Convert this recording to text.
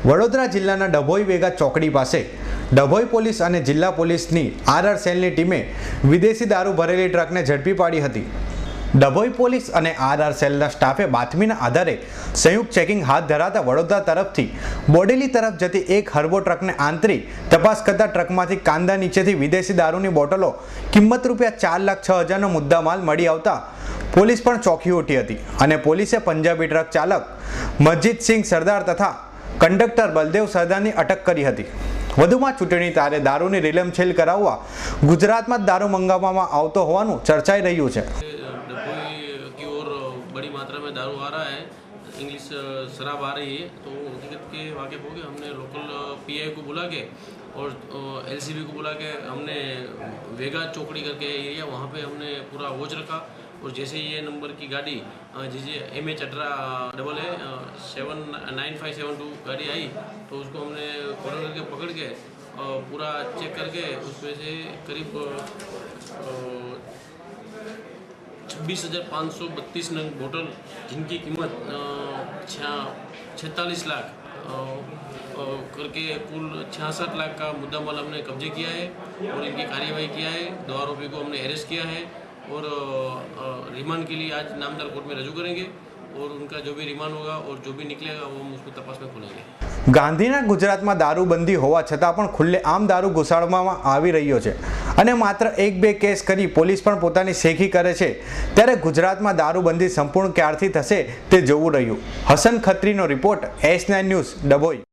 વડોદરા જિલ્લાના ડભોઈ વેગા ચોકડી પાસે ડભોઈ પોલીસ અને જિલ્લા પોલીસની આરઆર સેલની ટીમે વિદેશી દારૂ ભરેલી ટ્રકને ઝડપી પાડી હતી। ડભોઈ પોલીસ અને આરઆર સેલના સ્ટાફે બાતમીના આધારે સંયુક્ત ચેકિંગ હાથ ધરાતા વડોદરા તરફથી બોડેલી તરફ જતી એક હર્બો ટ્રકને આંતરી તપાસ કરતા ટ્રકમાંથી કાંદા નીચેથી વિદેશી દારૂની બોટલો કિંમત ₹4,06,000નો મુદ્દામાલ મળી આવતા પોલીસ પણ ચોંકી ઉઠી હતી અને પોલીસે પંજાબી ટ્રક ચાલક મસ્જિદસિંહ સરદાર તથા કંડક્ટર બલદેવ સરદારની અટક કરી હતી। વધુમાં ચૂંટણી તારે દારૂની રીલમછેલ કરાવવા ગુજરાતમાં દારૂ મંગાવવામાં આવતો હોવાનું ચર્ચાઈ રહ્યું છે। की ओर बड़ी मात्रा में दारू आ रहा है, इंग्लिश शराब आ रही है, तो हकीकत के वाकिफ हो गए। हमने लोकल पीआई को बुला के और एलसीबी को बुला के हमने वेगा चौकड़ी करके एरिया वहाँ पे हमने पूरा वॉच रखा और जैसे ये नंबर की गाड़ी जैसे MH18 गाड़ी आई तो उसको हमने कॉर्नर करके पकड़ के पूरा चेक करके उसमें से करीब 26,532 नंग बोतल जिनकी कीमत 46 लाख करके कुल 66 लाख का मुद्दा माल हमने कब्जे किया है और इनकी कार्यवाही किया है। 2 आरोपी को हमने अरेस्ट किया है और रिमांड के लिए आज नामदार कोर्ट में रजू करेंगे और उनका जो भी रिमांड होगा और जो भी निकलेगा वो हम उसको तपास में खोलेंगे। ગાંધીના ગુજરાતમાં દારૂબંધી હોવા છતાં પણ ખુલ્લેઆમ દારૂ ઘુસાડવામાં આવી રહ્યો છે અને માત્ર 1-2 કેસ કરી પોલીસ પણ પોતાની શેખી કરે છે, ત્યારે ગુજરાતમાં દારૂબંધી સંપૂર્ણ ક્યારથી થશે તે જોવું રહ્યું। હસન ખત્રીનો રિપોર્ટ S9 ન્યૂઝ ડભોઈ।